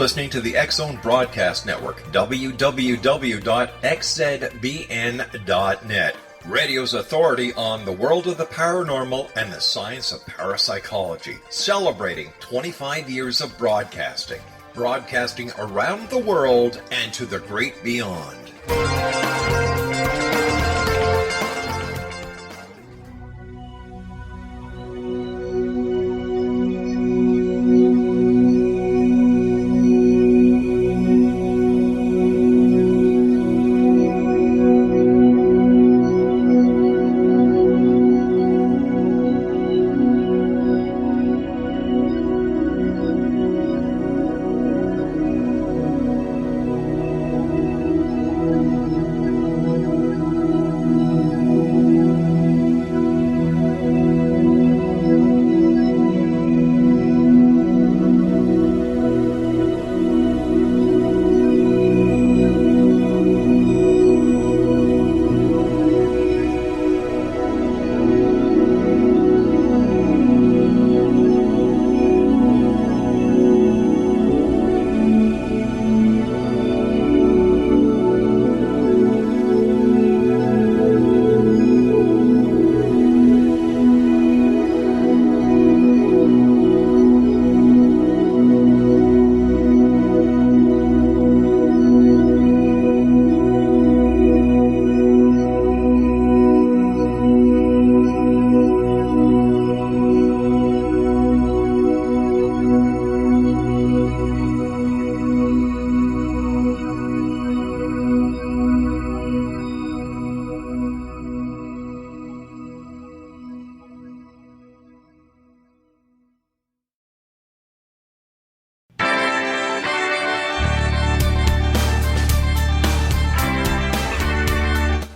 listening to the X-Zone Broadcast Network, www.xzbn.net. Radio's authority on the world of the paranormal and the science of parapsychology, celebrating 25 years of broadcasting. Broadcasting around the world and to the great beyond.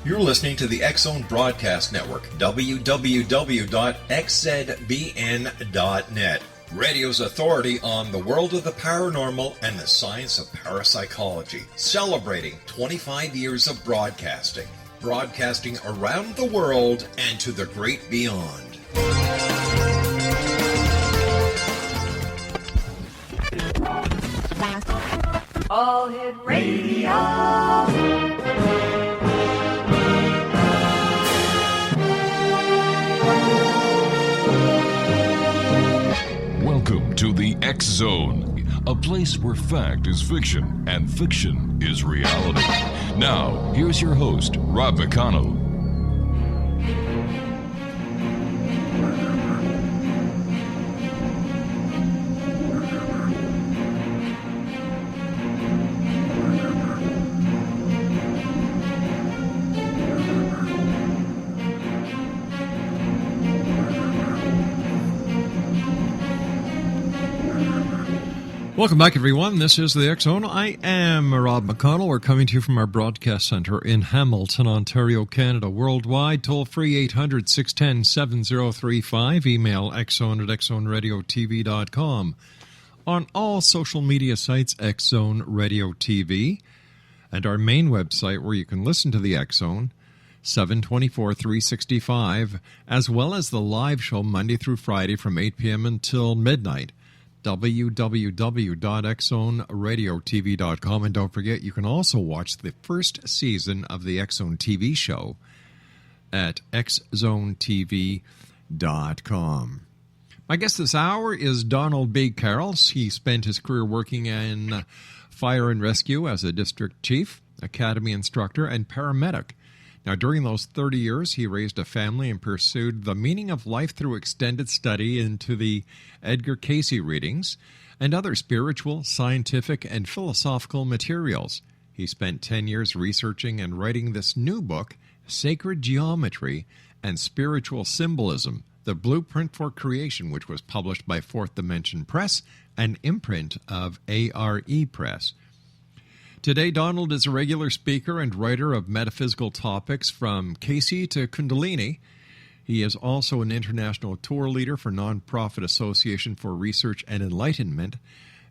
You're listening to the X-Zone Broadcast Network, www.xzbn.net. Radio's authority on the world of the paranormal and the science of parapsychology, celebrating 25 years of broadcasting. Broadcasting around the world and to the great beyond. All Hit Radio. Welcome to the X-Zone, a place where fact is fiction and fiction is reality. Now, here's your host, Rob McConnell. Welcome back, everyone. This is the X-Zone. I am Rob McConnell. We're coming to you from our broadcast center in Hamilton, Ontario, Canada. Worldwide, toll-free 800-610-7035. Email xzone@xzoneradiotv.com. On all social media sites, X-Zone Radio TV. And our main website where you can listen to the X-Zone, 7/24/365, as well as the live show Monday through Friday from 8 p.m. until midnight. www.xzoneradiotv.com. And don't forget, you can also watch the first season of the X-Zone TV show at xzonetv.com. My guest this hour is Donald B. Carroll. He spent his career working in fire and rescue as a district chief, academy instructor, and paramedic. Now, during those 30 years, he raised a family and pursued the meaning of life through extended study into the Edgar Cayce readings and other spiritual, scientific, and philosophical materials. He spent 10 years researching and writing this new book, Sacred Geometry and Spiritual Symbolism, The Blueprint for Creation, which was published by Fourth Dimension Press, an imprint of ARE Press. Today, Donald is a regular speaker and writer of metaphysical topics from Cayce to Kundalini. He is also an international tour leader for Nonprofit Association for Research and Enlightenment,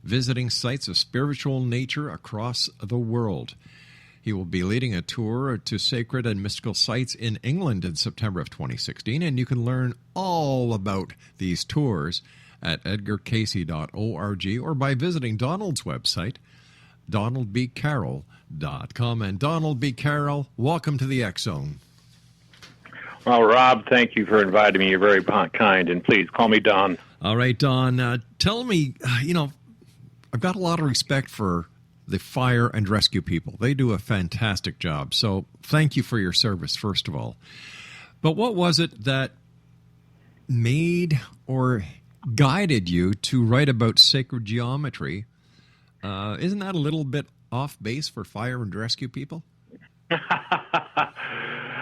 visiting sites of spiritual nature across the world. He will be leading a tour to sacred and mystical sites in England in September of 2016, and you can learn all about these tours at edgarcasey.org or by visiting Donald's website, donaldbcarroll.com. And Donald B. Carroll, welcome to the X Zone. Well, Rob, thank you for inviting me. You're very kind, and please call me Don. All right, Don, tell me, I've got a lot of respect for the fire and rescue people. They do a fantastic job. So thank you for your service, first of all. But what was it that made or guided you to write about sacred geometry? Isn't that a little bit off base for fire and rescue people?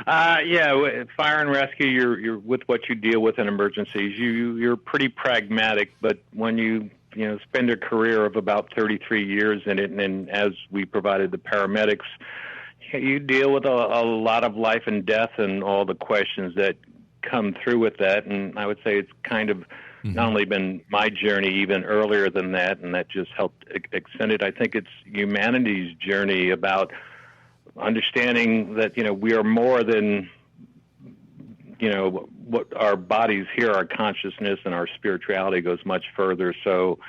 Yeah, fire and rescue, you're with what you deal with in emergencies. You're pretty pragmatic, but when you spend a career of about 33 years in it, and as we provided the paramedics, you deal with a lot of life and death and all the questions that come through with that. And I would say it's kind of not only been my journey even earlier than that, and that just helped extend it. I think it's humanity's journey about understanding that, we are more than, what our bodies here, our consciousness and our spirituality goes much further. So,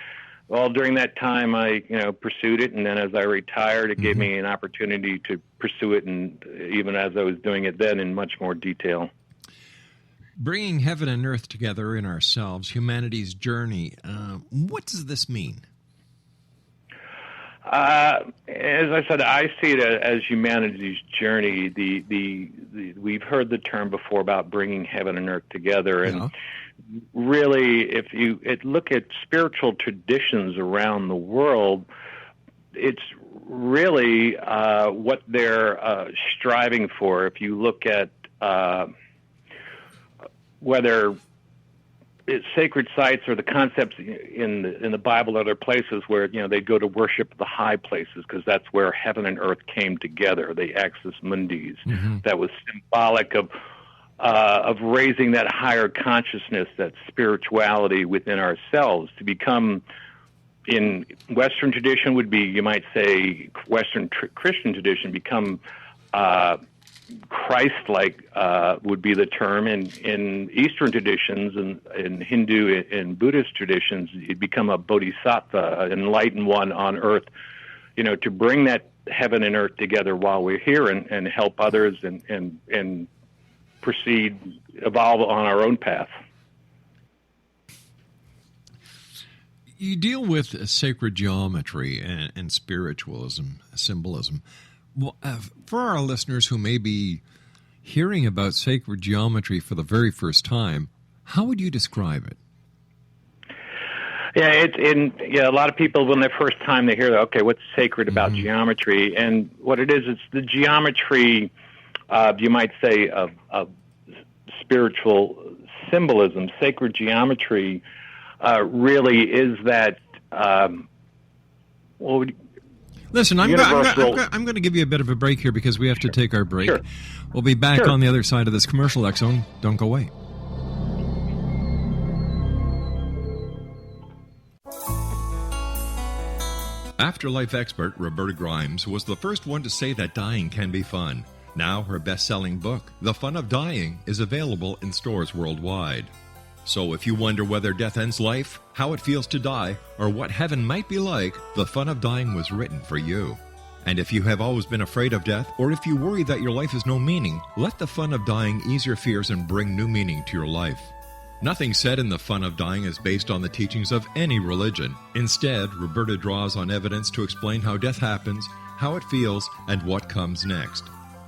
during that time, I, pursued it. And then as I retired, it gave me an opportunity to pursue it. And even as I was doing it then in much more detail. Bringing heaven and earth together in ourselves, humanity's journey. What does this mean? As I said, I see it as humanity's journey. We've heard the term before about bringing heaven and earth together, and really, if you look at spiritual traditions around the world, it's really what they're striving for. If you look at whether it's sacred sites or the concepts in the Bible, other places where they go to worship the high places because that's where heaven and earth came together. The axis mundis, that was symbolic of raising that higher consciousness, that spirituality within ourselves to become. In Western tradition would be, you might say, Western Christian tradition, become Christ-like would be the term. In Eastern traditions and in Hindu and Buddhist traditions, you become a bodhisattva, an enlightened one on earth, to bring that heaven and earth together while we're here and help others and evolve on our own path. You deal with sacred geometry and spiritualism, symbolism. Well, for our listeners who may be hearing about sacred geometry for the very first time, how would you describe it? Yeah, a lot of people, when the first time they hear that, okay, what's sacred about geometry? And what it is, it's the geometry, you might say, of spiritual symbolism. Sacred geometry really is that, Listen, I'm going to give you a bit of a break here because we have to take our break. Sure. We'll be back on the other side of this commercial, X Zone. Don't go away. Afterlife expert Roberta Grimes was the first one to say that dying can be fun. Now her best-selling book, The Fun of Dying, is available in stores worldwide. So if you wonder whether death ends life, how it feels to die, or what heaven might be like, The Fun of Dying was written for you. And if you have always been afraid of death, or if you worry that your life has no meaning, let The Fun of Dying ease your fears and bring new meaning to your life. Nothing said in The Fun of Dying is based on the teachings of any religion. Instead, Roberta draws on evidence to explain how death happens, how it feels, and what comes next.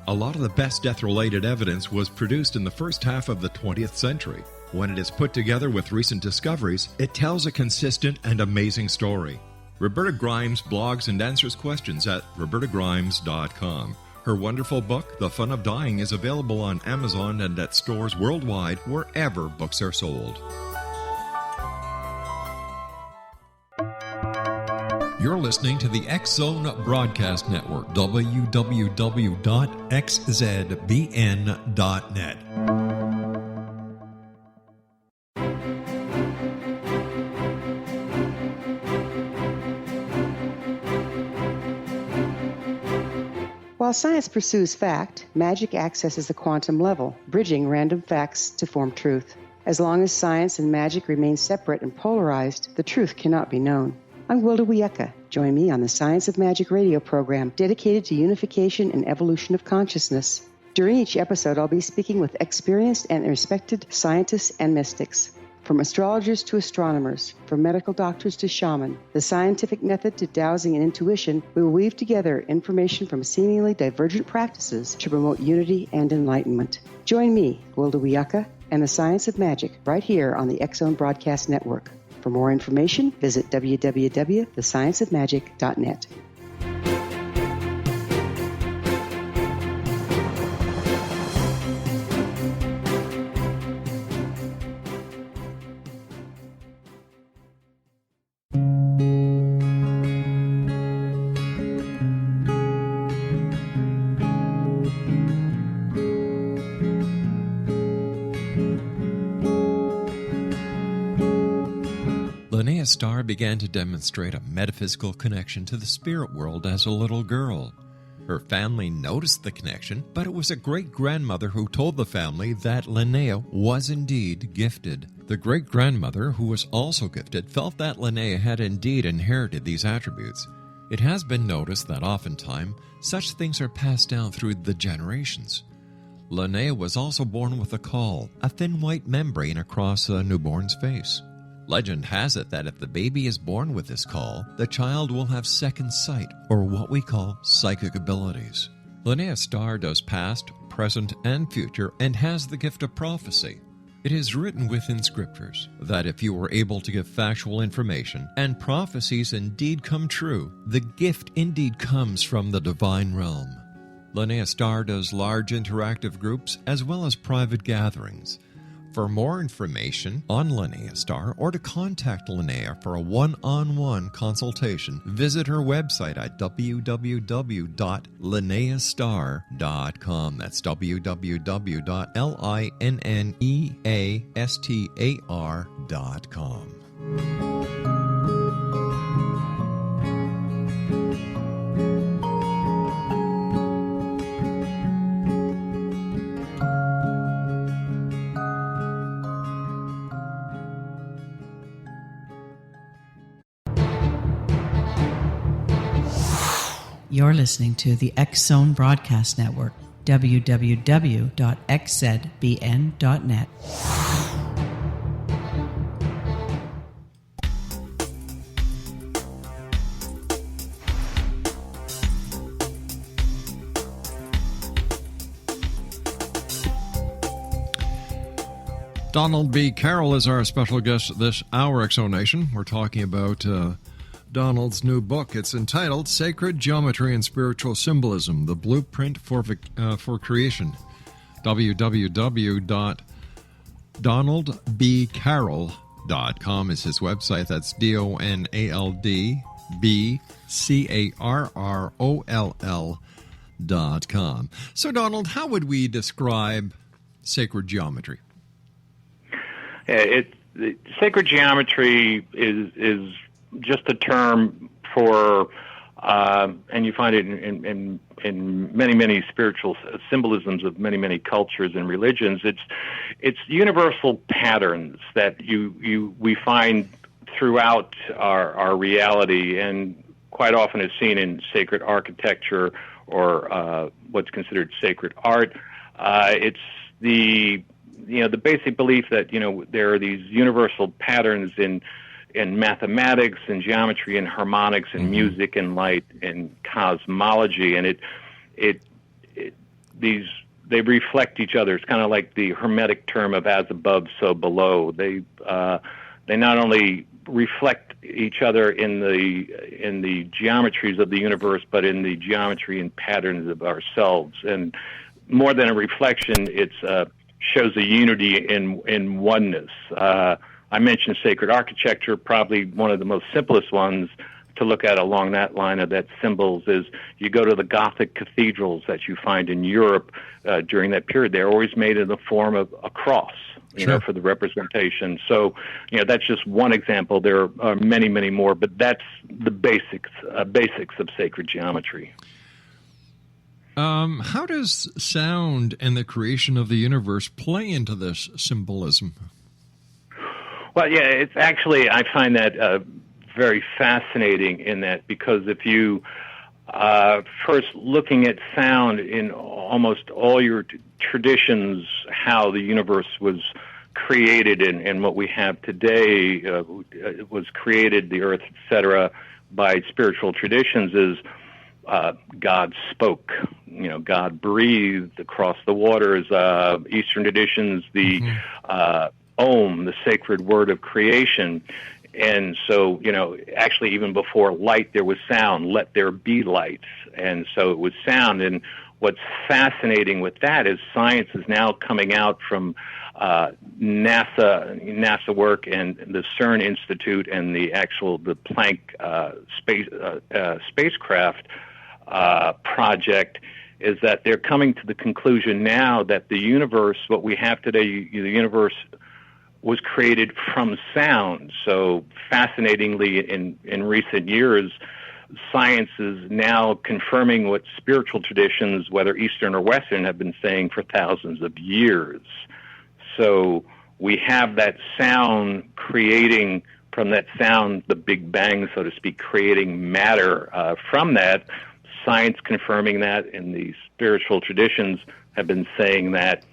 A lot of the best death-related evidence was produced in the first half of the 20th century. When it is put together with recent discoveries, it tells a consistent and amazing story. Roberta Grimes blogs and answers questions at robertagrimes.com. Her wonderful book, The Fun of Dying, is available on Amazon and at stores worldwide wherever books are sold. You're listening to the X Zone Broadcast Network, www.xzbn.net. While science pursues fact, magic accesses the quantum level, bridging random facts to form truth. As long as science and magic remain separate and polarized, the truth cannot be known. I'm Wilda Wiecka. Join me on the Science of Magic radio program dedicated to unification and evolution of consciousness. During each episode, I'll be speaking with experienced and respected scientists and mystics. From astrologers to astronomers, from medical doctors to shaman, the scientific method to dowsing and intuition, we will weave together information from seemingly divergent practices to promote unity and enlightenment. Join me, Wilda Wiecka, and the Science of Magic right here on the X Zone Broadcast Network. For more information, visit www.thescienceofmagic.net. Starr began to demonstrate a metaphysical connection to the spirit world as a little girl. Her family noticed the connection, but it was a great-grandmother who told the family that Linnea was indeed gifted. The great-grandmother, who was also gifted, felt that Linnea had indeed inherited these attributes. It has been noticed that oftentimes such things are passed down through the generations. Linnea was also born with a caul, a thin white membrane across a newborn's face. Legend has it that if the baby is born with this caul, the child will have second sight, or what we call psychic abilities. Linnea Starr does past, present, and future, and has the gift of prophecy. It is written within scriptures that if you are able to give factual information, and prophecies indeed come true, the gift indeed comes from the divine realm. Linnea Starr does large interactive groups as well as private gatherings. For more information on Linnea Starr or to contact Linnea for a one-on-one consultation, visit her website at www.linneastar.com. That's www.linneastar.com. You're listening to the X Zone Broadcast Network, www.xzbn.net. Donald B. Carroll is our special guest this hour, Exonation. We're talking about Donald's new book. It's entitled Sacred Geometry and Spiritual Symbolism, The Blueprint for Creation. www.donaldbcarroll.com is his website. That's DonaldBCarroll.com. So, Donald, how would we describe sacred geometry? Sacred geometry is just a term for, and you find it in many spiritual symbolisms of many cultures and religions. It's universal patterns that we find throughout our reality, and quite often is seen in sacred architecture or what's considered sacred art. It's the basic belief that there are these universal patterns in mathematics and geometry and harmonics and music and light and cosmology, and they reflect each other. It's kind of like the Hermetic term of as above, so below. They not only reflect each other in the geometries of the universe, but in the geometry and patterns of ourselves. And more than a reflection, it shows a unity in oneness. I mentioned sacred architecture. Probably one of the most simplest ones to look at along that line of that symbols is you go to the Gothic cathedrals that you find in Europe during that period. They're always made in the form of a cross, for the representation. So, that's just one example. There are many more, but that's the basics of sacred geometry. How does sound and the creation of the universe play into this symbolism? Well, yeah, it's actually, I find that very fascinating in that, because if you first looking at sound in almost all your traditions, how the universe was created and what we have today was created, the earth, etc., by spiritual traditions, is God spoke. God breathed across the waters. Eastern traditions, the Om, the sacred word of creation. And so, actually even before light, there was sound. Let there be light. And so it was sound. And what's fascinating with that is science is now coming out from NASA work and the CERN Institute and the Planck spacecraft project, is that they're coming to the conclusion now that the universe, what we have today, the universe was created from sound. So fascinatingly, in recent years, science is now confirming what spiritual traditions, whether Eastern or Western, have been saying for thousands of years. So we have that sound creating, from that sound, the Big Bang, so to speak, creating matter from that. Science confirming that, and the spiritual traditions have been saying that.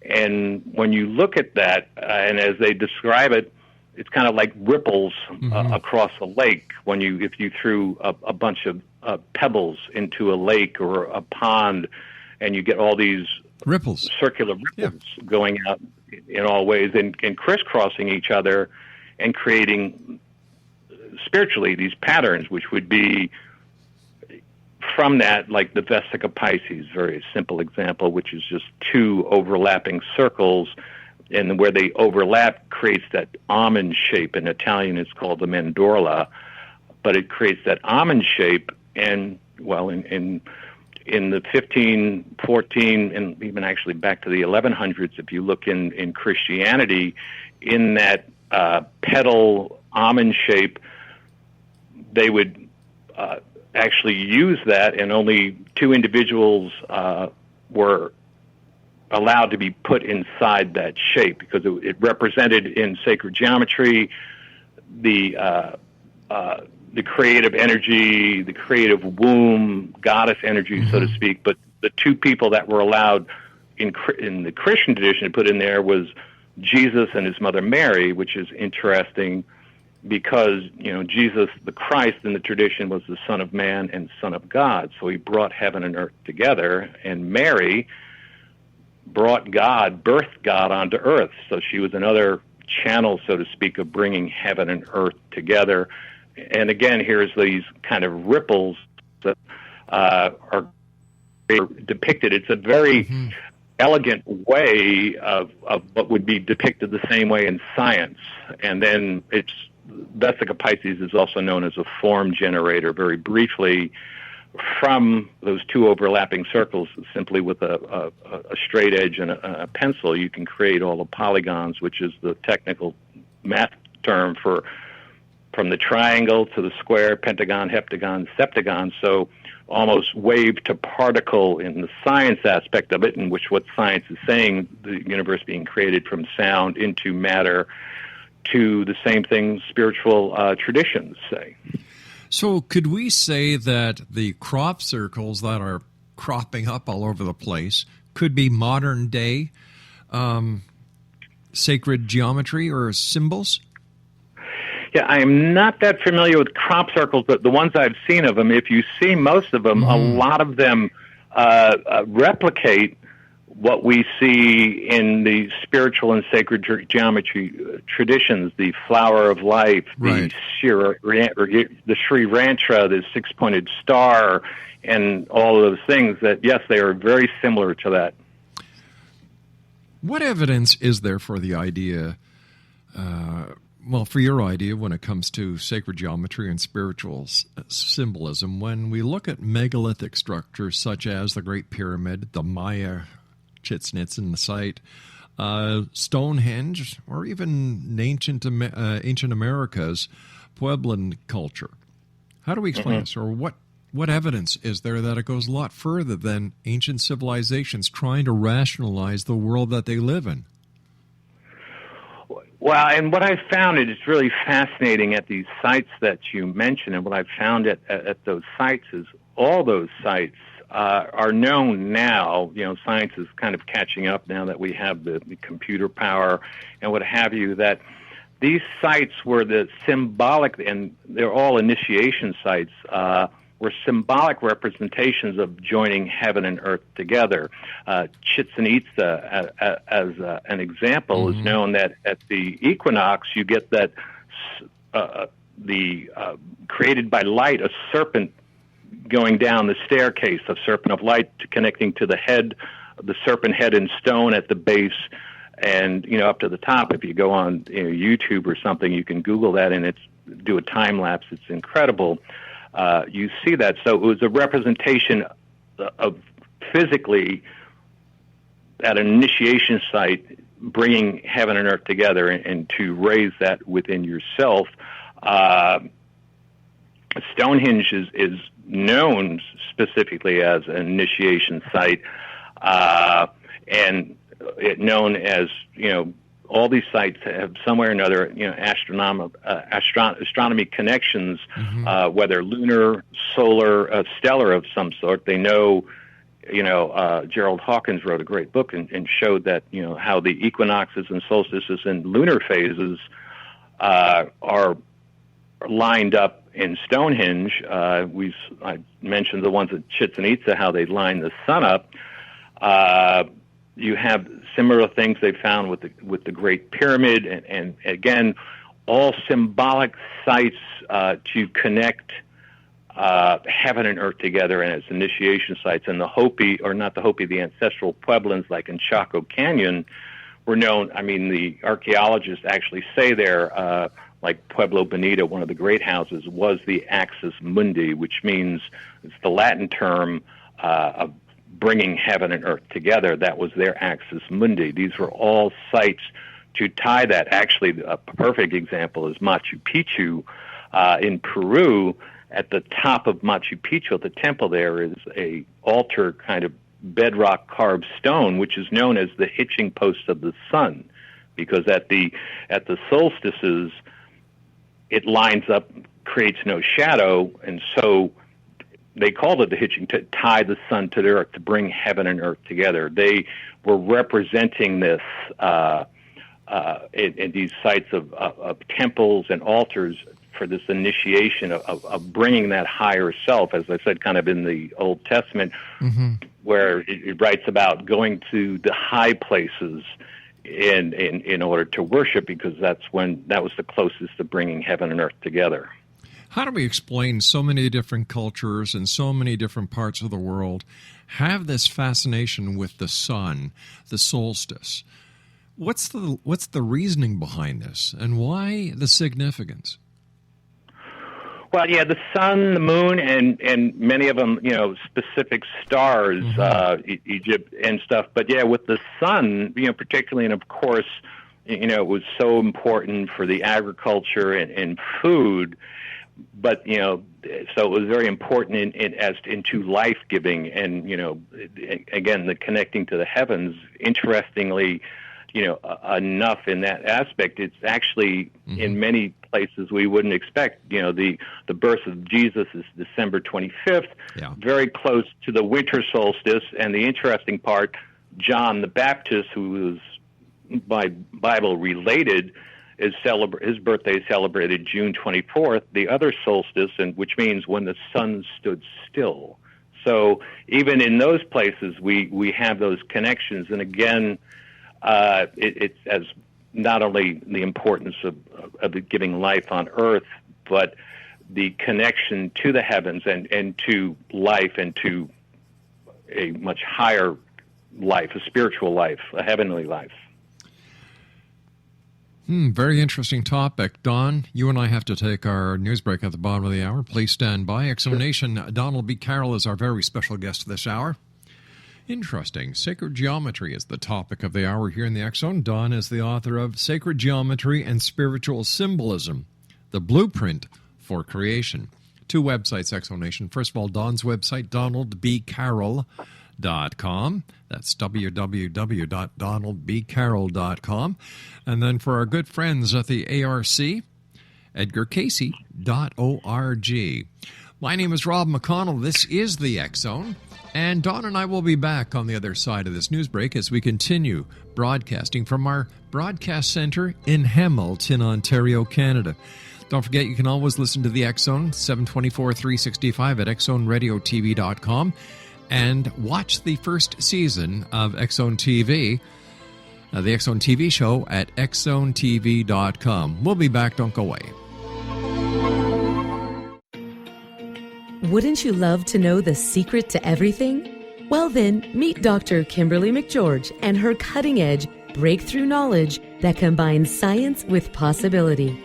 And when you look at that, and as they describe it, it's kind of like ripples across a lake. If you threw a bunch of pebbles into a lake or a pond, and you get all these ripples, circular ripples going out in all ways and crisscrossing each other and creating spiritually these patterns, which would be from that, like the Vesica Pisces, very simple example, which is just two overlapping circles, and where they overlap creates that almond shape. In Italian, it's called the mandorla, but it creates that almond shape. And well, in the 15, 14, and even actually back to the 1100s, if you look in Christianity, in that petal almond shape, they would actually use that, and only two individuals were allowed to be put inside that shape, because it represented in sacred geometry the creative energy, the creative womb, goddess energy, so to speak. But the two people that were allowed in the Christian tradition to put in there was Jesus and his mother Mary, which is interesting, because Jesus, the Christ in the tradition, was the Son of Man and Son of God. So he brought heaven and earth together, and Mary brought God, birthed God onto earth. So she was another channel, so to speak, of bringing heaven and earth together. And again, here's these kind of ripples that are depicted. It's a very elegant way of what would be depicted the same way in science. And then Vesica Pisces is also known as a form generator, very briefly, from those two overlapping circles. Simply with a straight edge and a pencil, you can create all the polygons, which is the technical math term from the triangle to the square, pentagon, heptagon, septagon. So almost wave to particle in the science aspect of it, in which what science is saying, the universe being created from sound into matter, to the same thing spiritual traditions say. So could we say that the crop circles that are cropping up all over the place could be modern day sacred geometry or symbols? Yeah, I am not that familiar with crop circles, but the ones I've seen of them, if you see most of them, a lot of them replicate what we see in the spiritual and sacred geometry traditions, the flower of life, the Sri Rantra, the six-pointed star, and all of those things, that, yes, they are very similar to that. What evidence is there for the idea, for your idea when it comes to sacred geometry and spiritual symbolism, when we look at megalithic structures such as the Great Pyramid, the Maya Chichen Itza in the site, Stonehenge, or even ancient America's Puebloan culture? How do we explain this, or what evidence is there that it goes a lot further than ancient civilizations trying to rationalize the world that they live in? Well, and what I've found is really fascinating at these sites that you mentioned, and what I've found at those sites is all those sites are known now. Science is kind of catching up now that we have the computer power and what have you, that these sites were the symbolic, and they're all initiation sites, were symbolic representations of joining heaven and earth together. Chichen Itza, as an example, is known that at the equinox you get that created by light, a serpent going down the staircase, a serpent of light connecting to the head, the serpent head in stone at the base, and up to the top. If you go on YouTube or something, you can Google that and do a time lapse. It's incredible. You see that. So it was a representation of physically at an initiation site, bringing heaven and earth together and to raise that within yourself. Stonehenge is known specifically as an initiation site, and it known as, all these sites have somewhere or another, astronomy connections, whether lunar, solar, stellar of some sort. They know, Gerald Hawkins wrote a great book and showed that, how the equinoxes and solstices and lunar phases are lined up in Stonehenge. I mentioned the ones at Chichen Itza, how they line the sun up. You have similar things they found with the Great Pyramid, and again, all symbolic sites to connect heaven and earth together, and as initiation sites. And the Hopi, or not the Hopi, the ancestral Pueblans, like in Chaco Canyon, were known. I mean, the archaeologists actually say there, like Pueblo Bonito, one of the great houses, was the Axis Mundi, which means, it's the Latin term of bringing heaven and earth together. That was their Axis Mundi. These were all sites to tie that. Actually, a perfect example is Machu Picchu in Peru. At the top of Machu Picchu, at the temple there, is a altar, kind of bedrock carved stone, which is known as the hitching post of the sun, because at the solstices it lines up, creates no shadow, and so they called it the hitching, to tie the sun to the earth, to bring heaven and earth together. They were representing this in these sites of temples and altars for this initiation of bringing that higher self, as I said, kind of in the Old Testament, where it writes about going to the high places in order to worship, because that was the closest to bringing heaven and earth together. How do we explain so many different cultures and so many different parts of the world have this fascination with the sun, the solstice? What's the reasoning behind this, and why the significance? Well, yeah, the sun, the moon, and many of them, specific stars, Egypt and stuff. But yeah, with the sun, particularly, and of course, it was so important for the agriculture and food. But so it was very important into life giving, and again, the connecting to the heavens. Interestingly, enough in that aspect, it's actually in many places we wouldn't expect. The birth of Jesus is December 25th, very close to the winter solstice. And the interesting part, John the Baptist, who is by Bible related, his birthday is celebrated June 24th, the other solstice, and which means when the sun stood still. So even in those places, we have those connections. And again, it's as not only the importance of giving life on earth, but the connection to the heavens and to life, and to a much higher life, a spiritual life, a heavenly life. Very interesting topic. Don, you and I have to take our news break at the bottom of the hour. Please stand by. X Zone Nation, Donald B. Carroll is our very special guest this hour. Interesting. Sacred geometry is the topic of the hour here in the X Zone. Don is the author of Sacred Geometry and Spiritual Symbolism, The Blueprint for Creation. Two websites, X Zone Nation. First of all, Don's website, donaldbcarroll.com. www.donaldbcarroll.com. That's www.donaldbcarroll.com. And then for our good friends at the ARC, edgarcasey.org. My name is Rob McConnell. This is the X Zone. And Don and I will be back on the other side of this news break as we continue broadcasting from our broadcast center in Hamilton, Ontario, Canada. Don't forget, you can always listen to the X Zone 724-365 at xzoneradiotv.com and watch the first season of X Zone TV, the X Zone TV show at xzonetv.com. We'll be back. Don't go away. Wouldn't you love to know the secret to everything? Well then, meet Dr. Kimberly McGeorge and her cutting-edge breakthrough knowledge that combines science with possibility.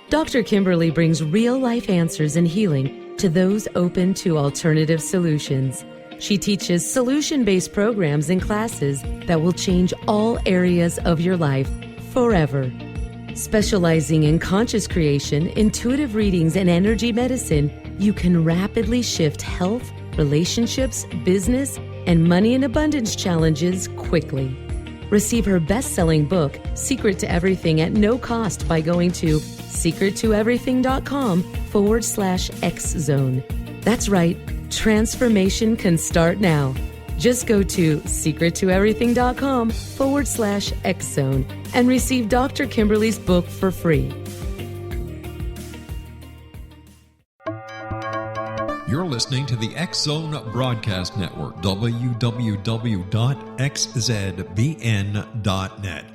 Dr. Kimberly brings real-life answers and healing to those open to alternative solutions. She teaches solution-based programs and classes that will change all areas of your life forever. Specializing in conscious creation, intuitive readings, and energy medicine, you can rapidly shift health, relationships, business, and money and abundance challenges quickly. Receive her best-selling book, Secret to Everything, at no cost by going to secrettoeverything.com/X-Zone. That's right, transformation can start now. Just go to secrettoeverything.com/X-Zone and receive Dr. Kimberly's book for free. You're listening to the X Zone Broadcast Network, www.xzbn.net.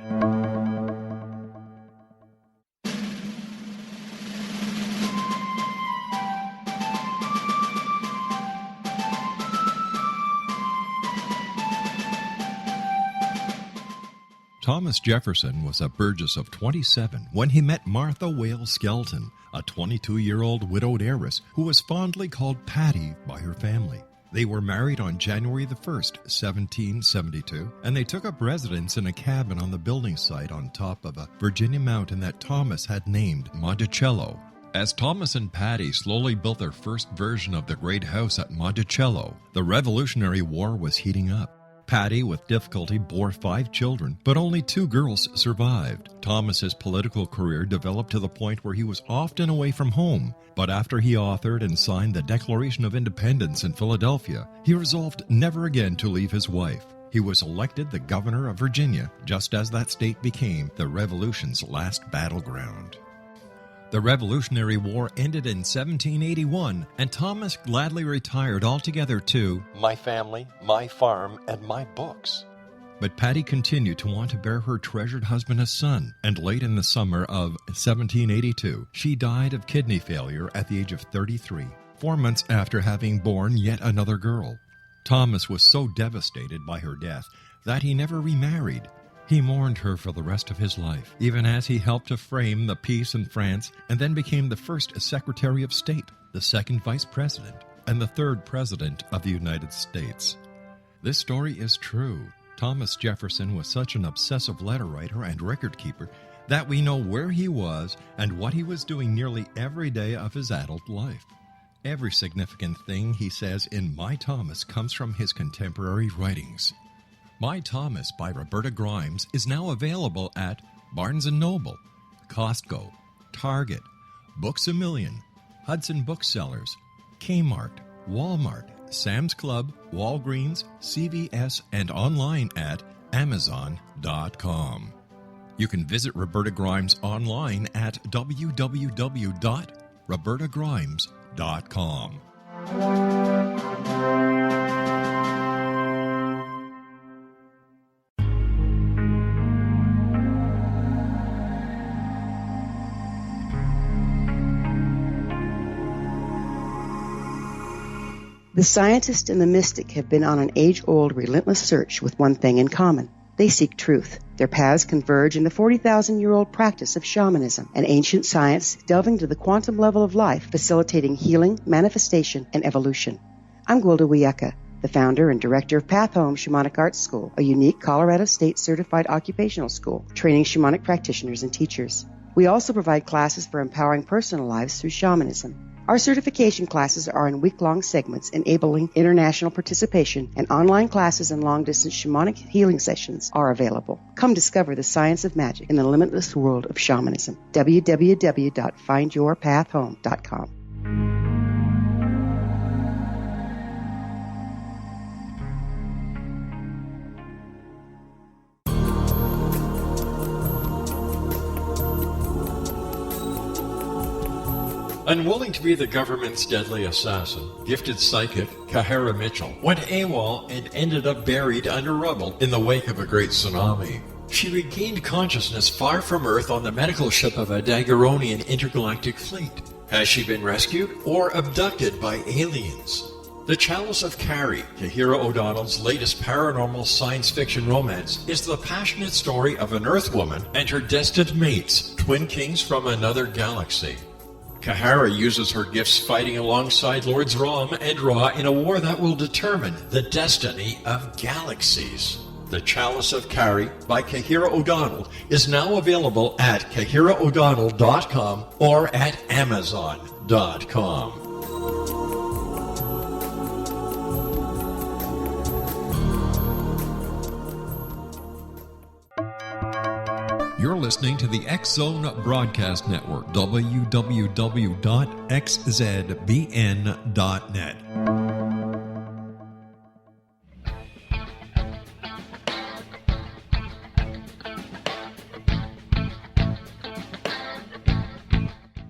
Thomas Jefferson was a Burgess of 27 when he met Martha Wales Skelton, a 22-year-old widowed heiress who was fondly called Patty by her family. They were married on January the 1st, 1772, and they took up residence in a cabin on the building site on top of a Virginia mountain that Thomas had named Monticello. As Thomas and Patty slowly built their first version of the great house at Monticello, the Revolutionary War was heating up. Patty, with difficulty, bore 5 children, but only 2 girls survived. Thomas's political career developed to the point where he was often away from home, but after he authored and signed the Declaration of Independence in Philadelphia, he resolved never again to leave his wife. He was elected the governor of Virginia, just as that state became the Revolution's last battleground. The Revolutionary War ended in 1781, and Thomas gladly retired altogether to my family, my farm, and my books. But Patty continued to want to bear her treasured husband a son, and late in the summer of 1782, she died of kidney failure at the age of 33, 4 months after having borne yet another girl. Thomas was so devastated by her death that he never remarried. He mourned her for the rest of his life, even as he helped to frame the peace in France and then became the first Secretary of State, the second Vice President, and the third President of the United States. This story is true. Thomas Jefferson was such an obsessive letter writer and record keeper that we know where he was and what he was doing nearly every day of his adult life. Every significant thing he says in My Thomas comes from his contemporary writings. My Thomas by Roberta Grimes is now available at Barnes & Noble, Costco, Target, Books A Million, Hudson Booksellers, Kmart, Walmart, Sam's Club, Walgreens, CVS, and online at Amazon.com. You can visit Roberta Grimes online at www.robertagrimes.com. The scientist and the mystic have been on an age-old, relentless search with one thing in common. They seek truth. Their paths converge in the 40,000-year-old practice of shamanism, an ancient science delving to the quantum level of life, facilitating healing, manifestation, and evolution. I'm Gwilda Wiyaka, the founder and director of Path Home Shamanic Arts School, a unique Colorado State certified occupational school training shamanic practitioners and teachers. We also provide classes for empowering personal lives through shamanism. Our certification classes are in week-long segments enabling international participation, and online classes and long-distance shamanic healing sessions are available. Come discover the science of magic in the limitless world of shamanism. www.findyourpathhome.com. Unwilling to be the government's deadly assassin, gifted psychic Kahara Mitchell went AWOL and ended up buried under rubble in the wake of a great tsunami. She regained consciousness far from Earth on the medical ship of a Daguerreonian intergalactic fleet. Has she been rescued or abducted by aliens? The Chalice of Carrie, Kahira O'Donnell's latest paranormal science fiction romance, is the passionate story of an Earth woman and her destined mates, twin kings from another galaxy. Kahara uses her gifts fighting alongside Lords Rom and Ra in a war that will determine the destiny of galaxies. The Chalice of Carrie by Kahira O'Donnell is now available at KahiraO'Donnell.com or at Amazon.com. You're listening to the X-Zone Broadcast Network, www.xzbn.net.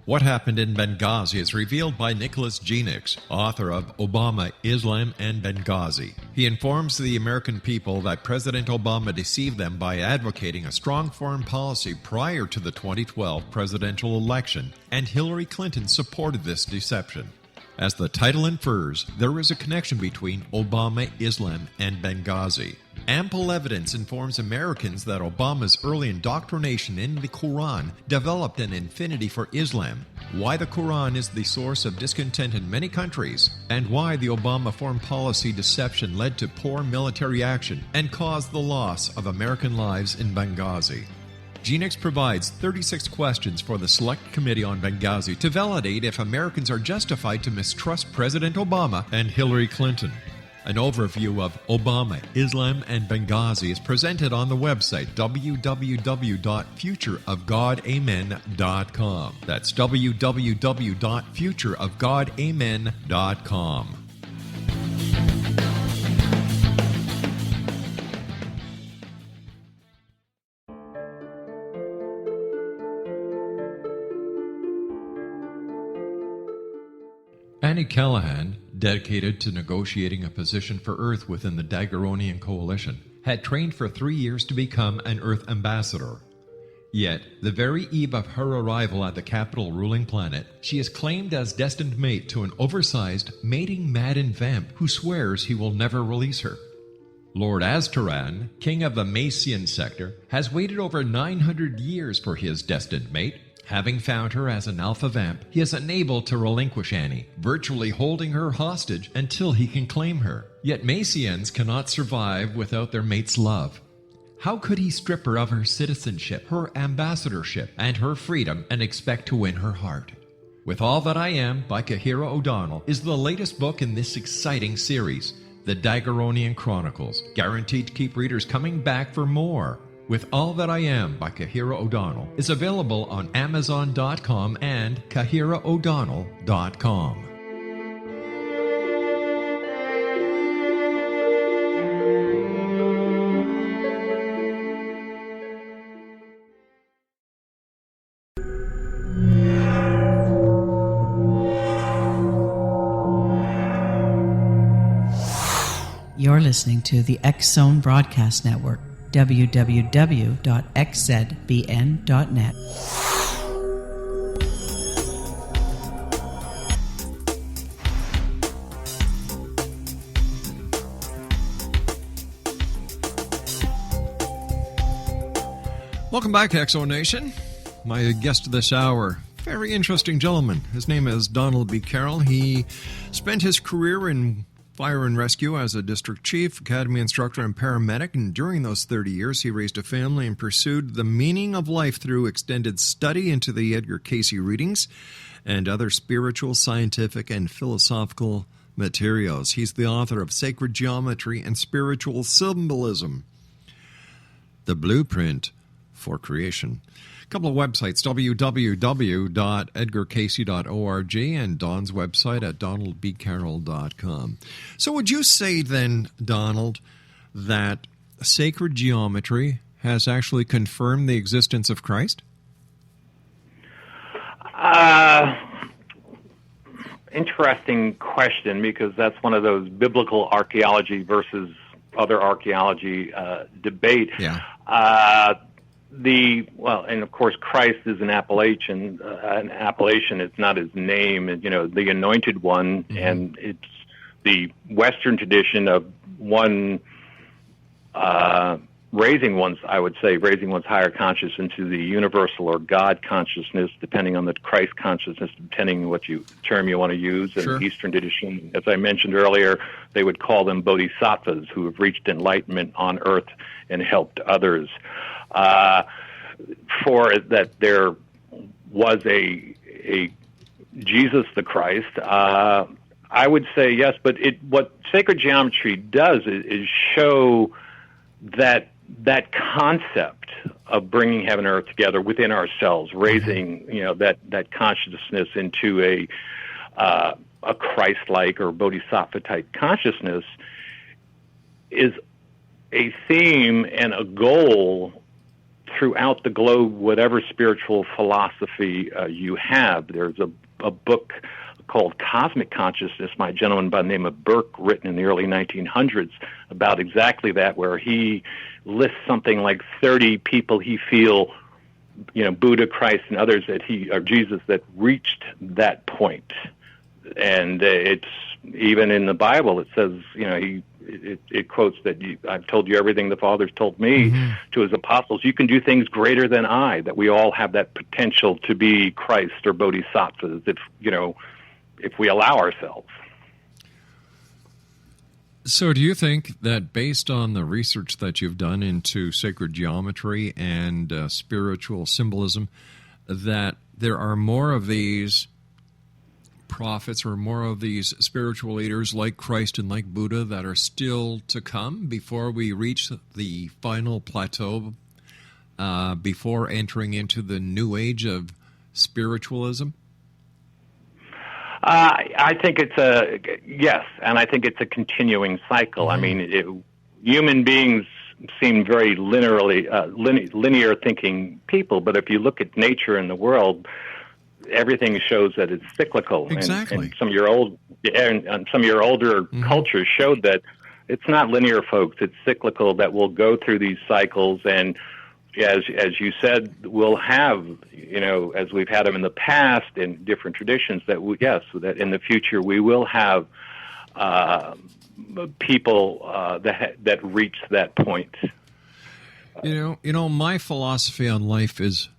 What Happened in Benghazi is revealed by Nicholas Genix, author of Obama, Islam, and Benghazi. He informs the American people that President Obama deceived them by advocating a strong foreign policy prior to the 2012 presidential election, and Hillary Clinton supported this deception. As the title infers, there is a connection between Obama, Islam, and Benghazi. Ample evidence informs Americans that Obama's early indoctrination in the Quran developed an affinity for Islam, why the Quran is the source of discontent in many countries, and why the Obama foreign policy deception led to poor military action and caused the loss of American lives in Benghazi. Genix provides 36 questions for the Select Committee on Benghazi to validate if Americans are justified to mistrust President Obama and Hillary Clinton. An overview of Obama, Islam, and Benghazi is presented on the website www.futureofgodamen.com. That's www.futureofgodamen.com. Annie Callahan, dedicated to negotiating a position for Earth within the Daguerreonian Coalition, had trained for 3 years to become an Earth ambassador. Yet, the very eve of her arrival at the capital ruling planet, she is claimed as destined mate to an oversized, mating-maddened vamp who swears he will never release her. Lord Aztaran, king of the Macian sector, has waited over 900 years for his destined mate. Having found her as an alpha vamp, he is unable to relinquish Annie, virtually holding her hostage until he can claim her. Yet Macians cannot survive without their mate's love. How could he strip her of her citizenship, her ambassadorship, and her freedom and expect to win her heart? With All That I Am by Kahira O'Donnell is the latest book in this exciting series, The Daguerreonian Chronicles, guaranteed to keep readers coming back for more. With All That I Am by Kahira O'Donnell is available on Amazon.com and KahiraO'Donnell.com. You're listening to the X-Zone Broadcast Network, www.xzbn.net. Welcome back, Exo Nation. My guest this hour, very interesting gentleman. His name is Donald B. Carroll. He spent his career in fire and rescue as a district chief, academy instructor, and paramedic. And during those 30 years, he raised a family and pursued the meaning of life through extended study into the Edgar Cayce readings and other spiritual, scientific, and philosophical materials. He's the author of Sacred Geometry and Spiritual Symbolism, The Blueprint for Creation. A couple of websites, www.edgarcayce.org and Don's website at donaldbcarroll.com. So would you say then, Donald, that sacred geometry has actually confirmed the existence of Christ? Interesting question, because that's one of those biblical archaeology versus other archaeology debate. Yeah. And of course, Christ is an appellation. It's not his name. The Anointed One, and it's the Western tradition of one raising one's higher consciousness into the universal or God consciousness, depending on the Christ consciousness, depending on what term you want to use. Sure. In Eastern tradition, as I mentioned earlier, they would call them bodhisattvas, who have reached enlightenment on earth and helped others. For that there was a Jesus the Christ, I would say yes, but what sacred geometry does is show that concept of bringing heaven and earth together within ourselves, raising that consciousness into a Christ-like or bodhisattva type consciousness, is a theme and a goal throughout the globe, whatever spiritual philosophy you have. There's a book called Cosmic Consciousness by a gentleman by the name of Burke, written in the early 1900s, about exactly that, where he lists something like 30 people he feel, Buddha, Christ, and others or Jesus, that reached that point. And it's even in the Bible, it says, it quotes that I've told you everything the Father's told me to his apostles. You can do things greater than I. That we all have that potential to be Christ or bodhisattvas, if we allow ourselves. So do you think that based on the research that you've done into sacred geometry and spiritual symbolism, that there are more of these prophets or more of these spiritual leaders like Christ and like Buddha that are still to come before we reach the final plateau, before entering into the new age of spiritualism? I think yes, and I think it's a continuing cycle. I mean, human beings seem very linear thinking people, but if you look at nature and the world, everything shows that it's cyclical. Exactly. And some of your older cultures showed that it's not linear, folks. It's cyclical, that we'll go through these cycles, and as you said, we'll have, as we've had them in the past in different traditions, that that in the future we will have people that reach that point. My philosophy on life is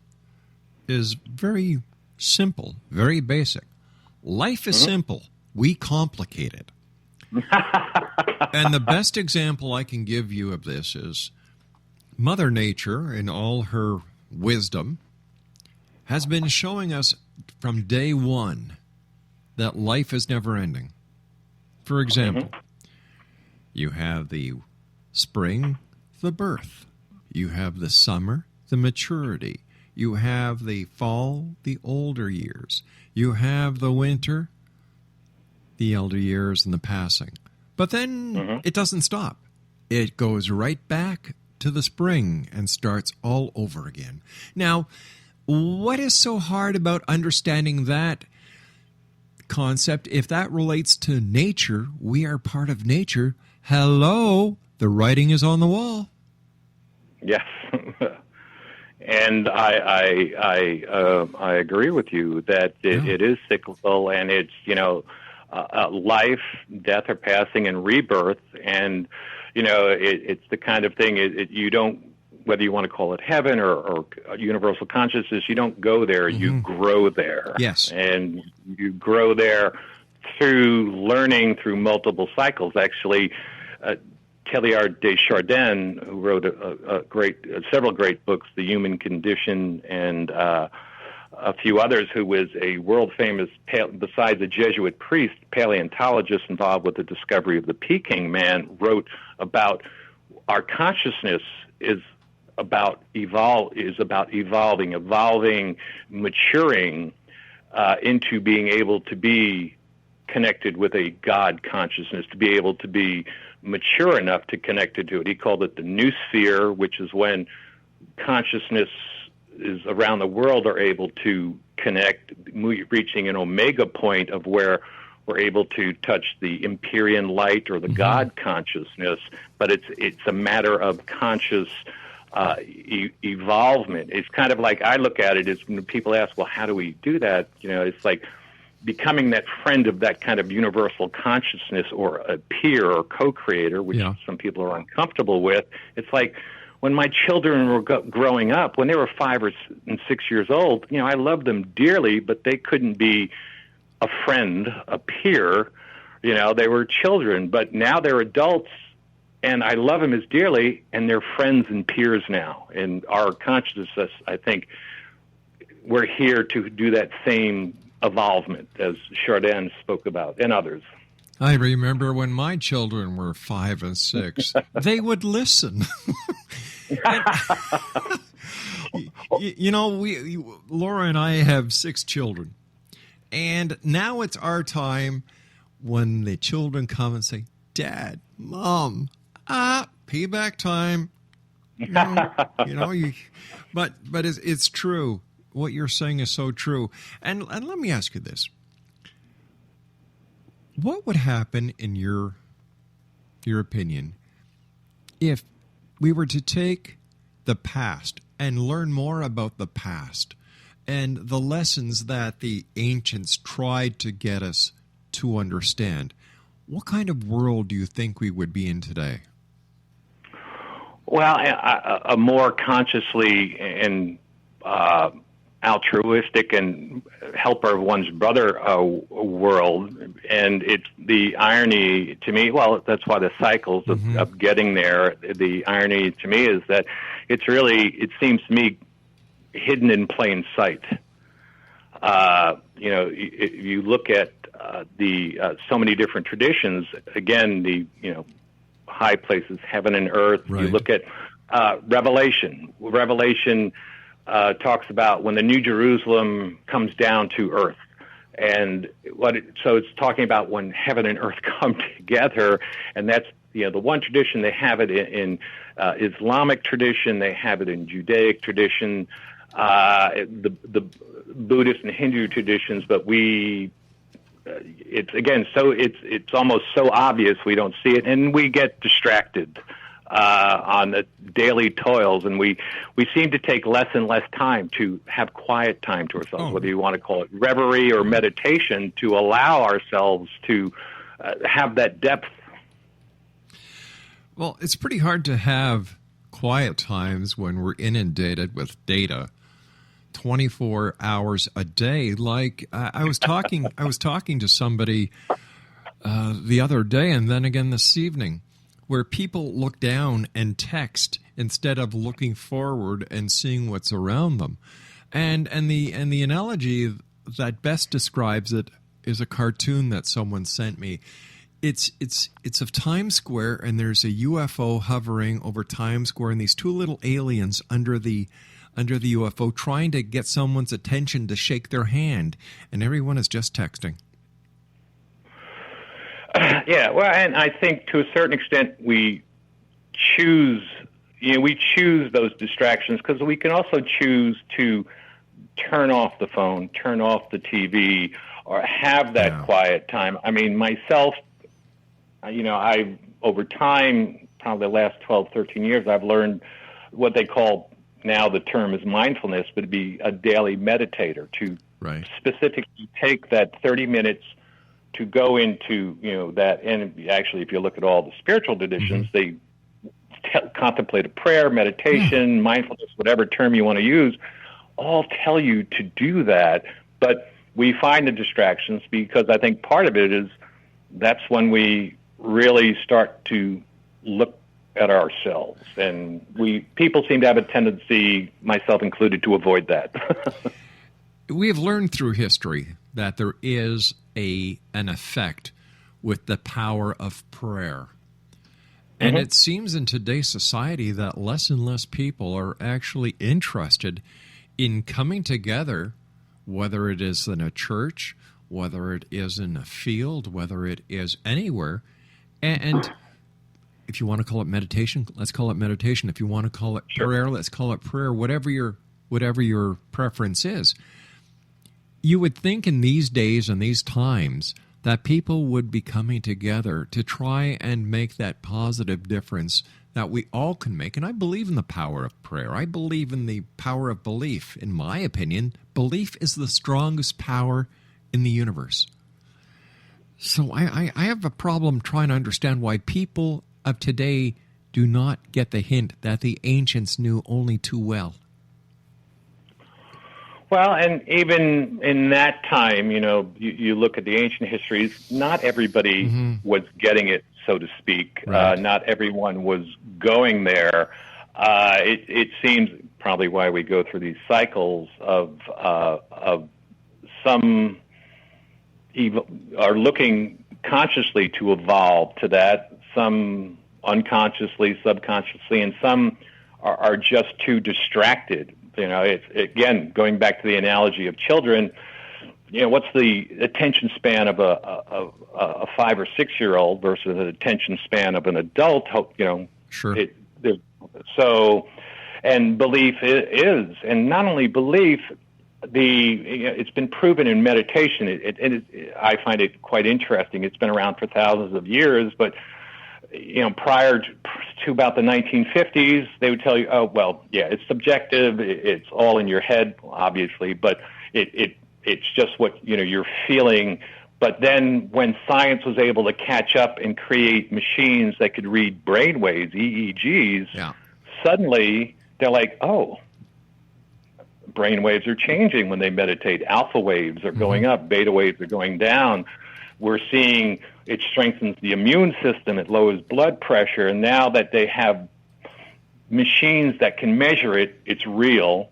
very simple, very basic. Life is simple. We complicate it. And the best example I can give you of this is Mother Nature, in all her wisdom, has been showing us from day one that life is never ending. For example, you have the spring, the birth. You have the summer, the maturity. You have the fall, the older years. You have the winter, the elder years, and the passing. But then it doesn't stop. It goes right back to the spring and starts all over again. Now, what is so hard about understanding that concept? If that relates to nature, we are part of nature. Hello, the writing is on the wall. Yes. And I agree with you that it is cyclical, and it's, life, death or passing, and rebirth. And, it's the kind of thing you don't, whether you want to call it heaven or universal consciousness, you don't go there, you grow there. Yes. And you grow there through learning through multiple cycles. Actually, Teilhard de Chardin, who wrote several great books, The Human Condition, and a few others, who was a world-famous, besides a Jesuit priest, paleontologist involved with the discovery of the Peking man, wrote about our consciousness is about evolving, maturing into being able to be connected with a God consciousness, to be able to be mature enough to connect to it. He called it the new sphere, which is when consciousness is around the world are able to connect, reaching an omega point of where we're able to touch the Empyrean light or the God consciousness, but it's a matter of conscious evolvement. It's kind of like, I look at it as when people ask, well, how do we do that? It's like becoming that friend of that kind of universal consciousness, or a peer or co-creator, which some people are uncomfortable with. It's like when my children were growing up, when they were 5 or 6 years old, I loved them dearly, but they couldn't be a friend, a peer. They were children, but now they're adults, and I love them as dearly, and they're friends and peers now. And our consciousness, I think, we're here to do that same evolvement, as Chardin spoke about, and others. I remember when my children were 5 and 6, they would listen. Laura and I have 6 children, and now it's our time when the children come and say, Dad, Mom, payback time. But it's true. What you're saying is so true. And let me ask you this. What would happen, in your opinion, if we were to take the past and learn more about the past and the lessons that the ancients tried to get us to understand? What kind of world do you think we would be in today? Well, a more consciously and altruistic and helper of one's brother world. And it's the irony to me, well, that's why the cycles of getting there, the irony to me is that it's really, it seems to me, hidden in plain sight. You look at so many different traditions, again, the high places, heaven and earth. Right. You look at Revelation. Revelation talks about when the New Jerusalem comes down to earth. And so it's talking about when heaven and earth come together, and that's the one tradition. They have it in Islamic tradition, they have it in Judaic tradition, the Buddhist and Hindu traditions, but it's almost so obvious we don't see it, and we get distracted on the daily toils, and we seem to take less and less time to have quiet time to ourselves, whether you want to call it reverie or meditation, to allow ourselves to have that depth. Well, it's pretty hard to have quiet times when we're inundated with data 24 hours a day. Like I was talking to somebody the other day, and then again this evening, where people look down and text instead of looking forward and seeing what's around them. And the analogy that best describes it is a cartoon that someone sent me. It's of Times Square, and there's a UFO hovering over Times Square, and these two little aliens under the UFO trying to get someone's attention to shake their hand, and everyone is just texting. Yeah, well, and I think to a certain extent we choose those distractions, because we can also choose to turn off the phone, turn off the TV, or have that quiet time. I mean, myself, I over time, probably the last 12, 13 years, I've learned what they call, now the term is mindfulness, but to be a daily meditator, to specifically take that 30 minutes to go into, that. And actually, if you look at all the spiritual traditions, they contemplate a prayer, meditation, mindfulness, whatever term you want to use, all tell you to do that. But we find the distractions, because I think part of it is that's when we really start to look at ourselves, and people seem to have a tendency, myself included, to avoid that. We have learned through history that there is an effect with the power of prayer. And it seems in today's society that less and less people are actually interested in coming together, whether it is in a church, whether it is in a field, whether it is anywhere. And if you want to call it meditation, let's call it meditation. If you want to call it prayer, let's call it prayer, whatever your preference is. You would think in these days and these times that people would be coming together to try and make that positive difference that we all can make. And I believe in the power of prayer. I believe in the power of belief. In my opinion, belief is the strongest power in the universe. So I have a problem trying to understand why people of today do not get the hint that the ancients knew only too well. Well, and even in that time, you look at the ancient histories, not everybody was getting it, so to speak. Right. Not everyone was going there. It seems probably why we go through these cycles of some are looking consciously to evolve to that, some unconsciously, subconsciously, and some are just too distracted. It's, again, going back to the analogy of children, what's the attention span of a 5 or 6 year old versus an attention span of an adult? Sure. And belief is, and not only belief, it's been proven in meditation. I find it quite interesting. It's been around for thousands of years, but prior to about the 1950s, they would tell you, oh, well, yeah, it's subjective. It's all in your head, obviously, but it's just what you're feeling. But then when science was able to catch up and create machines that could read brain waves, EEGs, suddenly they're like, oh, brain waves are changing when they meditate. Alpha waves are going up. Beta waves are going down. We're seeing it strengthens the immune system. It lowers blood pressure. And now that they have machines that can measure it, it's real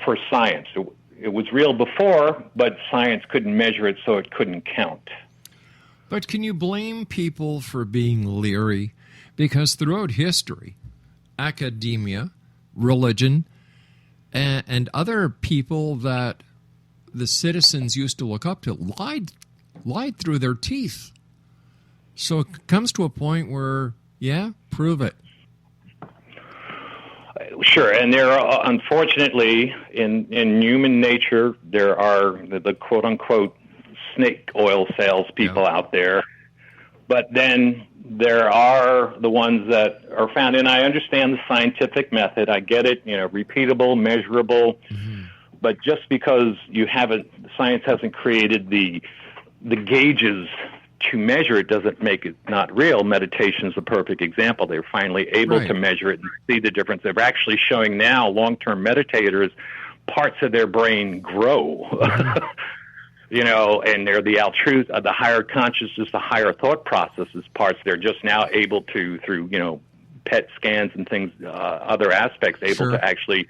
for science. It was real before, but science couldn't measure it, so it couldn't count. But can you blame people for being leery? Because throughout history, academia, religion, and other people that the citizens used to look up to lied through their teeth. So it comes to a point where, prove it. Sure, and there are, unfortunately, in human nature, there are the quote-unquote snake oil salespeople out there. But then there are the ones that are found, and I understand the scientific method. I get it, repeatable, measurable. But just because science hasn't created the gauges to measure it doesn't make it not real. Meditation is a perfect example. They're finally able to measure it and see the difference. They're actually showing now, long-term meditators, parts of their brain grow. And they're the higher consciousness, the higher thought processes parts. They're just now able to, through, PET scans and things, other aspects, able to actually,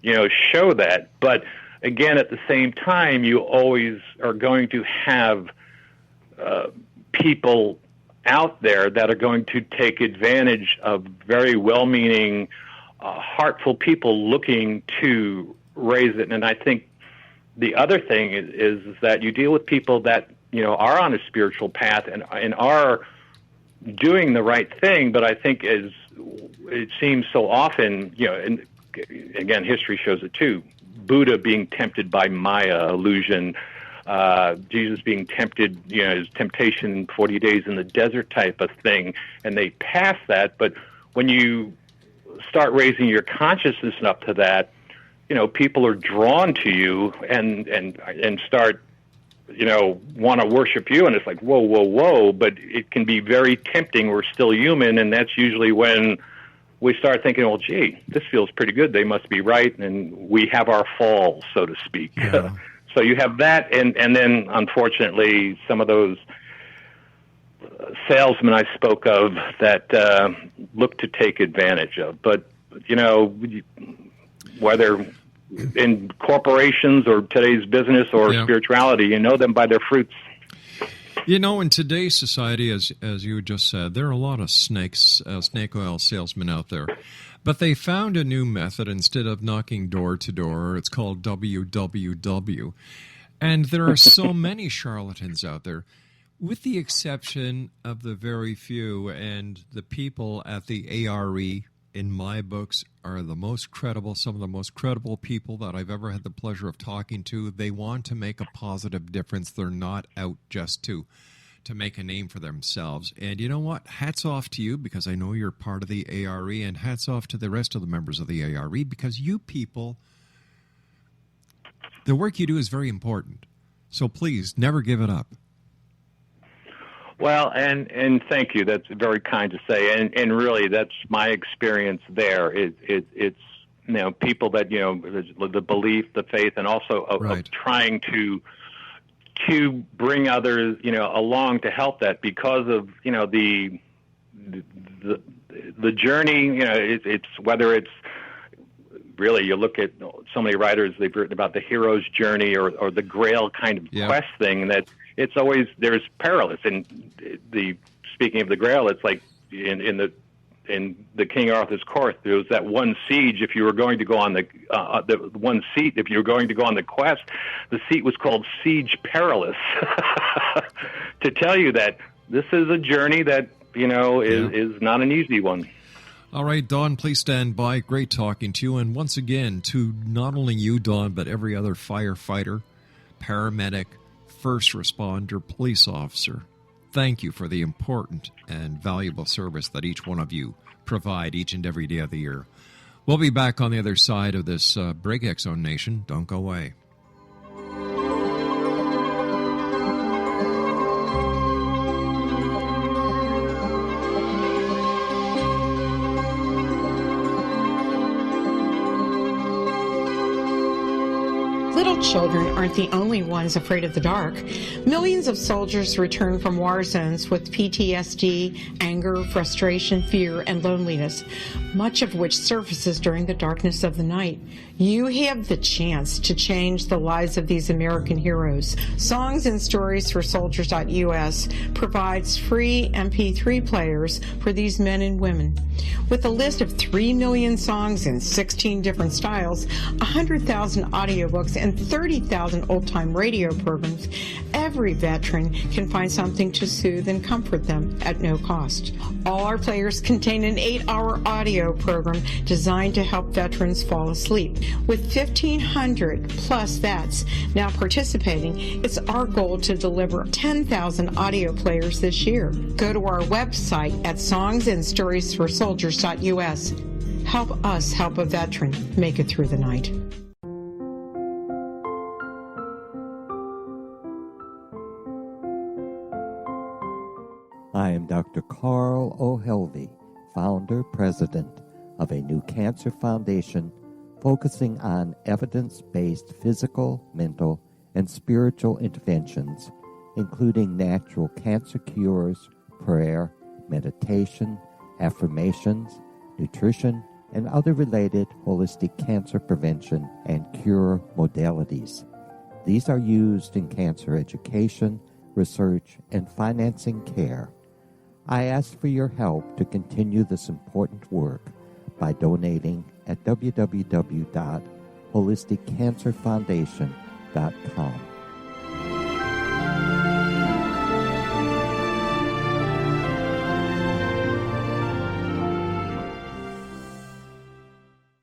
show that. But again, at the same time, you always are going to have people out there that are going to take advantage of very well-meaning, heartful people looking to raise it. And I think the other thing is that you deal with people that are on a spiritual path and are doing the right thing. But I think, as it seems so often, and again, history shows it too. Buddha being tempted by Maya illusion. Jesus being tempted, his temptation 40 days in the desert type of thing, and they pass that. But when you start raising your consciousness up to that, people are drawn to you and start, want to worship you, and it's like, whoa. But it can be very tempting. We're still human, and that's usually when we start thinking, well, gee, this feels pretty good. They must be right, and we have our falls, so to speak. So you have that, and then unfortunately some of those salesmen I spoke of that look to take advantage of. But whether in corporations or today's business or spirituality, you know them by their fruits. In today's society, as you just said, there are a lot of snake oil salesmen out there. But they found a new method instead of knocking door to door. It's called WWW. And there are so many charlatans out there, with the exception of the very few. And the people at the ARE, in my books, are the most credible, some of the most credible people that I've ever had the pleasure of talking to. They want to make a positive difference. They're not out just to make a name for themselves. And you know what? Hats off to you, because I know you're part of the ARE, and hats off to the rest of the members of the ARE, because you people, the work you do is very important. So please, never give it up. Well, and thank you. That's very kind to say. And really, that's my experience there. It's people that, the belief, the faith, and also of trying to bring others, along to help that, because of, the journey, it's whether it's really, you look at so many writers, they've written about the hero's journey or the Grail kind of quest thing, that it's always, there's perilous. And speaking of the Grail, it's like in the King Arthur's court, there was that one siege. If you were going to go on the one seat, if you were going to go on the quest, the seat was called Siege Perilous, to tell you that this is a journey that is not an easy one. All right, Don, please stand by. Great talking to you. And once again, to not only you, Don, but every other firefighter, paramedic, first responder, police officer, thank you for the important and valuable service that each one of you provide each and every day of the year. We'll be back on the other side of this break, X Zone Nation. Don't go away. Little children aren't the only ones afraid of the dark. Millions of soldiers return from war zones with PTSD, anger, frustration, fear, and loneliness, much of which surfaces during the darkness of the night. You have the chance to change the lives of these American heroes. Songs and Stories for Soldiers.us provides free MP3 players for these men and women. With a list of 3 million songs in 16 different styles, 100,000 audiobooks, and 30,000 old-time radio programs, every veteran can find something to soothe and comfort them at no cost. All our players contain an 8-hour audio program designed to help veterans fall asleep. With 1,500 plus vets now participating, it's our goal to deliver 10,000 audio players this year. Go to our website at songsandstoriesforsoldiers.us. Help us help a veteran make it through the night. I am Dr. Carl O'Helvey, founder, president of a new cancer foundation focusing on evidence-based physical, mental, and spiritual interventions, including natural cancer cures, prayer, meditation, affirmations, nutrition, and other related holistic cancer prevention and cure modalities. These are used in cancer education, research, and financing care. I ask for your help to continue this important work by donating at www.holisticcancerfoundation.com.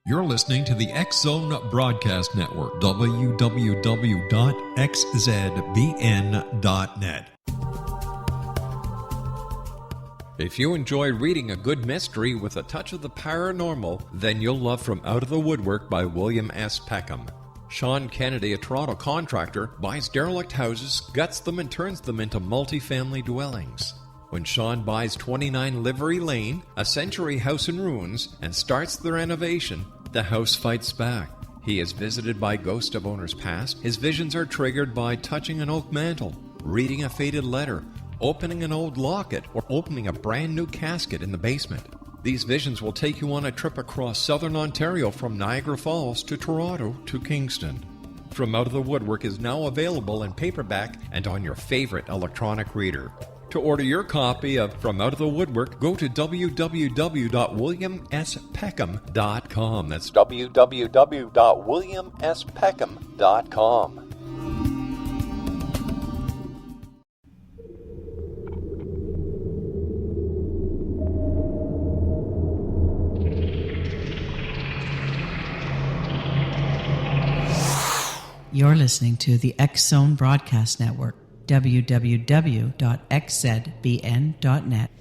You're listening to the X Zone Broadcast Network, www.xzbn.net. If you enjoy reading a good mystery with a touch of the paranormal, then you'll love From Out of the Woodwork by William S. Peckham. Sean Kennedy, a Toronto contractor, buys derelict houses, guts them, and turns them into multi-family dwellings. When Sean buys 29 Livery Lane, a century house in ruins, and starts the renovation, the house fights back. He is visited by ghosts of owners past. His visions are triggered by touching an oak mantle, reading a faded letter, opening an old locket, or opening a brand new casket in the basement. These visions will take you on a trip across southern Ontario from Niagara Falls to Toronto to Kingston. From Out of the Woodwork is now available in paperback and on your favorite electronic reader. To order your copy of From Out of the Woodwork, go to www.williamspeckham.com. That's www.williamspeckham.com. You're listening to the X-Zone Broadcast Network, www.xzbn.net.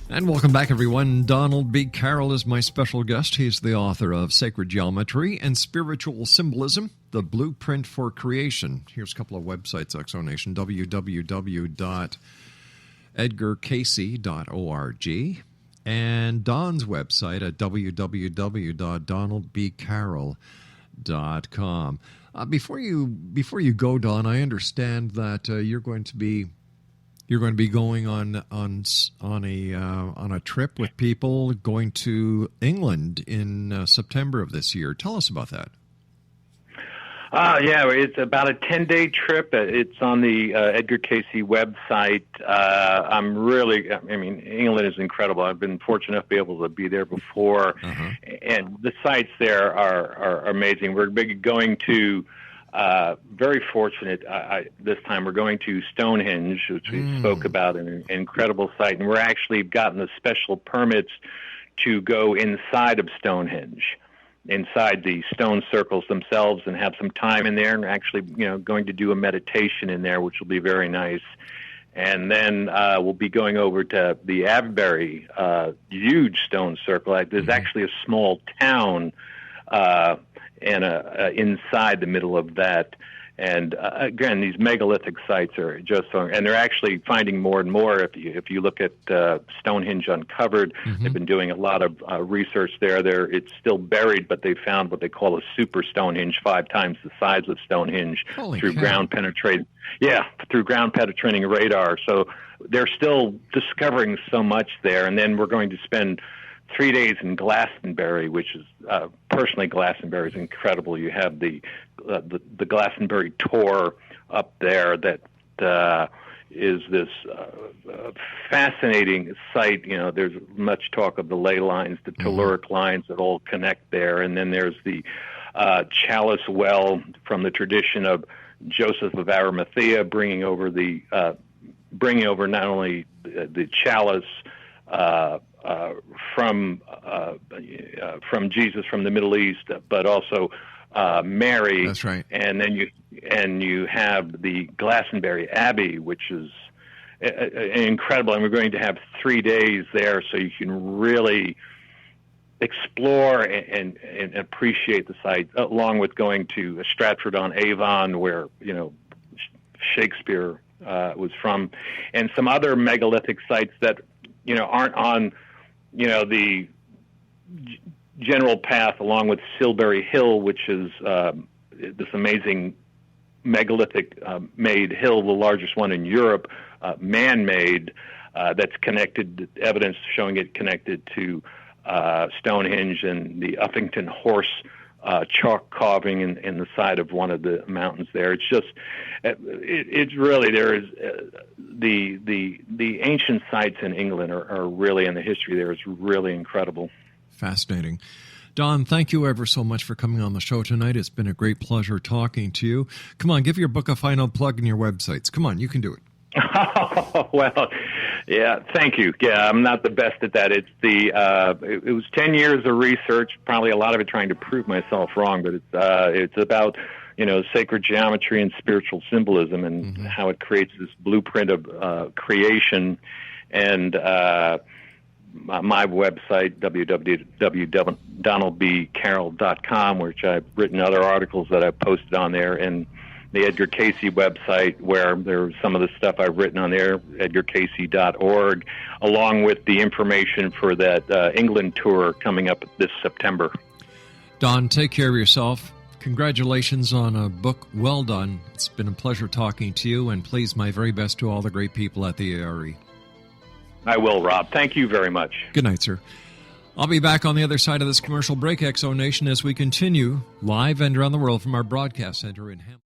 And welcome back, everyone. Donald B. Carroll is my special guest. He's the author of Sacred Geometry and Spiritual Symbolism, The Blueprint for Creation. Here's a couple of websites, Exonation, www.edgarcasey.org, and Don's website at www.donaldbcarroll.com. Before you go, Don, I understand that you're going to be going on a trip with people going to England in September of this year. Tell us about that. Yeah, it's about a 10-day trip. It's on the Edgar Cayce website. England is incredible. I've been fortunate enough to be able to be there before, and the sites there are amazing. We're going to, very fortunate this time, we're going to Stonehenge, which we spoke about, an incredible site, and we're actually gotten the special permits to go inside of Stonehenge, inside the stone circles themselves, and have some time in there, and actually, going to do a meditation in there, which will be very nice. And then we'll be going over to the Avebury, huge stone circle. There's actually a small town inside the middle of that. And again, these megalithic sites are just so, and they're actually finding more and more. If you look at Stonehenge Uncovered, they've been doing a lot of research there. It's still buried, but they found what they call a super Stonehenge, 5 times the size of Stonehenge, through ground penetrating radar. So they're still discovering so much there. And then we're going to spend 3 days in Glastonbury, which is personally, Glastonbury is incredible. You have the Glastonbury Tor up there that is this fascinating site. There's much talk of the ley lines, the telluric lines that all connect there, and then there's the chalice well from the tradition of Joseph of Arimathea, bringing over not only the chalice from Jesus from the Middle East, but also Mary. That's right. And then you have the Glastonbury Abbey, which is incredible. And we're going to have 3 days there, so you can really explore and appreciate the site, along with going to Stratford-on-Avon, where Shakespeare was from, and some other megalithic sites that aren't on the general path, along with Silbury Hill, which is this amazing megalithic made hill, the largest one in Europe, man-made, that's connected, evidence showing it connected to Stonehenge and the Uffington horse chalk carving in the side of one of the mountains there. It's just, it's really, there is the ancient sites in England are really, and the history there is really incredible. Fascinating. Don, thank you ever so much for coming on the show tonight. It's been a great pleasure talking to you. Come on, give your book a final plug in your websites. Come on, you can do it. Well, yeah, thank you. Yeah, I'm not the best at that. It's it was 10 years of research, probably a lot of it trying to prove myself wrong, but it's about, sacred geometry and spiritual symbolism, and how it creates this blueprint of creation. And my website, www.donaldbcarroll.com, which I've written other articles that I've posted on there, and the Edgar Cayce website, where there's some of the stuff I've written on there, edgarcayce.org, along with the information for that England tour coming up this September. Don, take care of yourself. Congratulations on a book well done. It's been a pleasure talking to you, and please, my very best to all the great people at the ARE. I will, Rob. Thank you very much. Good night, sir. I'll be back on the other side of this commercial break, Exo Nation, as we continue live and around the world from our broadcast center in Hamilton.